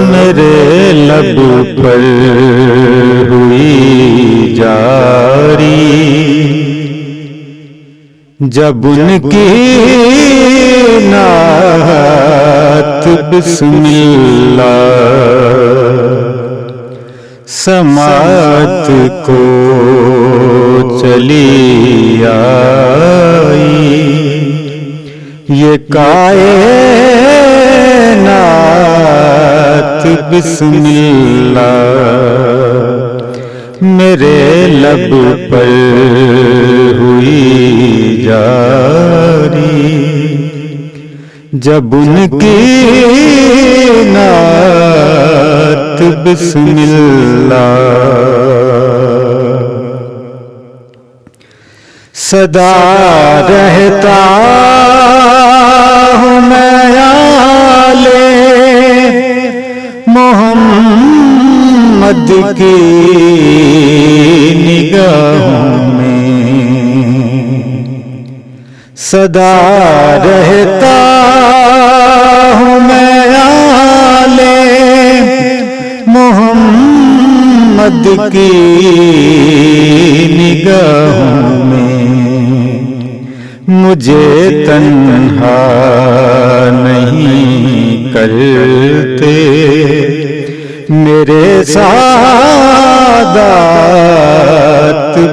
میرے لب پر ہوئی جاری جب ان کی نعت بسم اللہ سماعت کو چلی آئی، یہ کائنات بسم اللہ میرے لب پر ہوئی جاری جب ان کی نعت بسم اللہ صدا رہتا ہوں میں آلے محمد کی نگاہوں میں، صدا رہتا ہوں میں آلے محمد کی نگاہوں میں، مجھے تنہا نہیں کرتے میرے سادات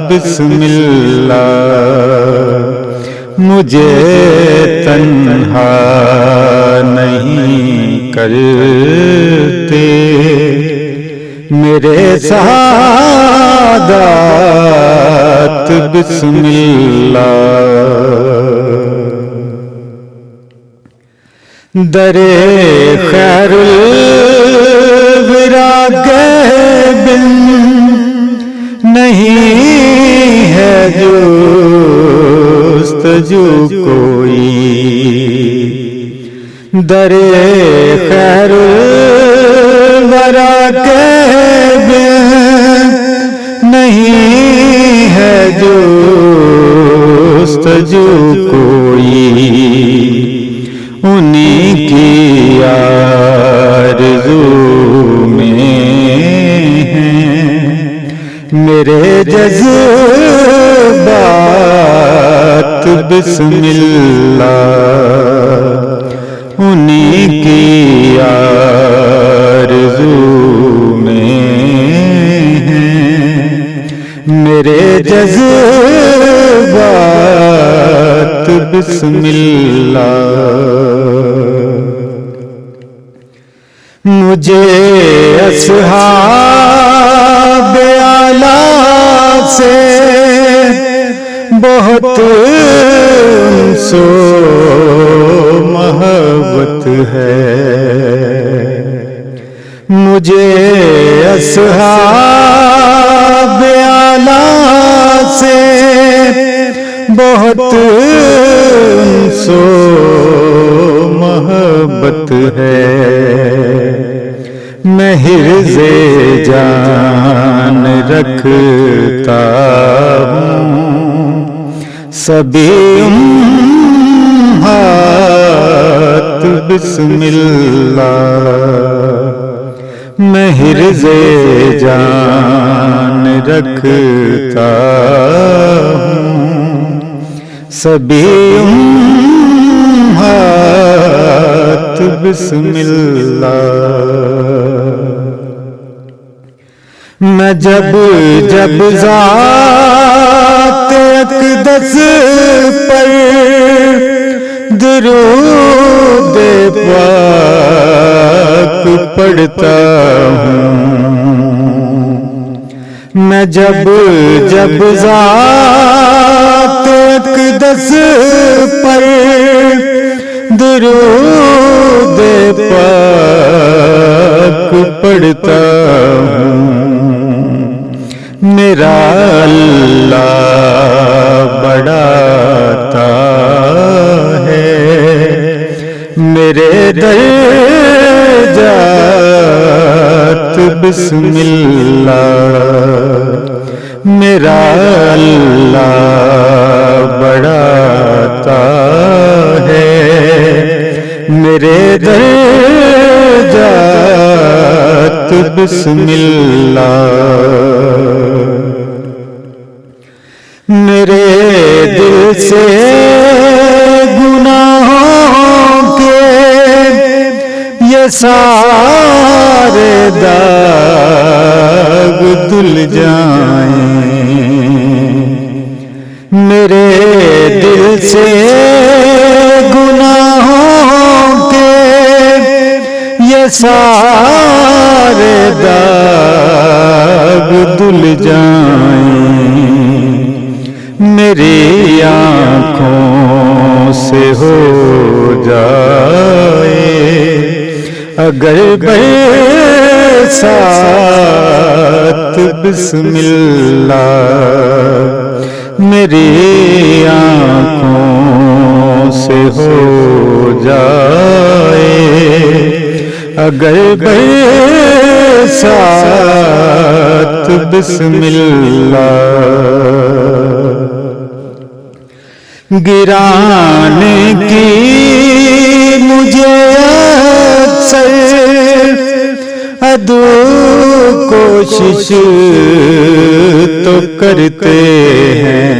بسم اللہ، مجھے تنہا نہیں کرتے میرے سادات بسم اللہ، در خیر الورا کے بن نہیں ہے جستجو کوئی، در خیر الورا کے بن نہیں ہے جستجو کوئی، انہی کی آرزو میں ہیں میرے جذبات بسم اللہ، انہی کی آرزو میں ہیں میرے جذبات بسم اللہ، مجھے اصحاب اعلیٰ سے بہت انس و محبت ہے، مجھے اصحاب اعلیٰ سے بہت انس و محبت ہے، میں حرز جان رکھتا ہوں سبھی امہات بسم اللہ، میں حرز جان رکھتا ہوں سبھی امہات بسم اللہ، میں جب جب ذات اقدس پر درود پاک پڑھتا ہوں، میں جب جب ذات اقدس پر درود پاک پڑھتا ہوں، میرا اللہ بڑھاتا ہے میرے درجات بسم اللہ، میرا اللہ بڑھاتا ہے میرے درجات بسم اللہ، میرے دل سے گناہوں کے یہ سارے داغ دھل جائیں، میرے دل سے گناہوں کے یہ سارے داغ دھل جائیں، میری آنکھوں سے ہو جائے اگر برسات بسم اللہ، میری آنکھوں سے ہو جائے اگر برسات بسم اللہ، گرانے کی مجھے اکثر عدو کوشش تو کرتے ہیں،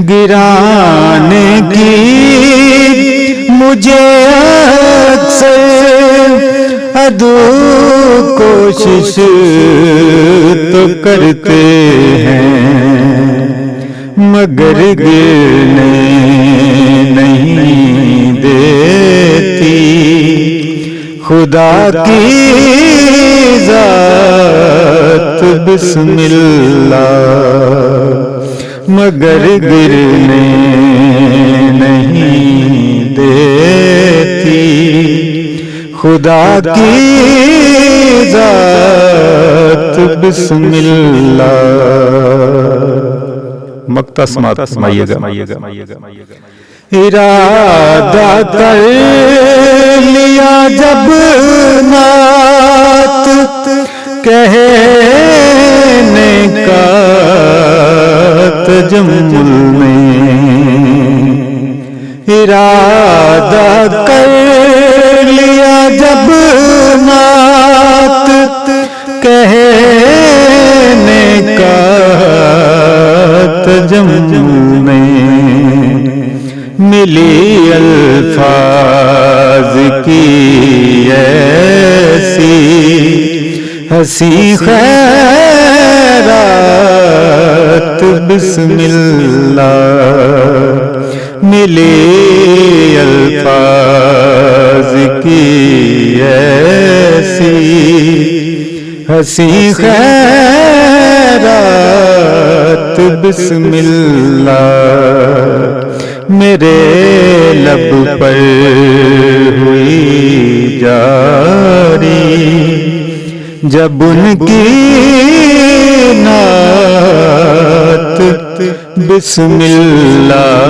گرانے کی مجھے اکثر عدو کوشش تو کرتے ہیں، مگر گرنے نہیں دیتی خدا کی ذات بسم اللہ، مگر گرنے نہیں دیتی خدا کی ذات بسم اللہ۔ مقطع سماعت فرمائیے گا۔ ارادہ کر لیا جب نعت کہنے کا تجمل میں، ارادہ کر لیا جب نعت کہنے کا تجمل میں، ملی الفاظ کی ایسی ہنسی خیرات بسم اللہ، ملی الفاظ کی ایسی ہنسی خیرات بسم اللہ، میرے لب پر ہوئی جاری جب ان کی نعت بسم اللہ،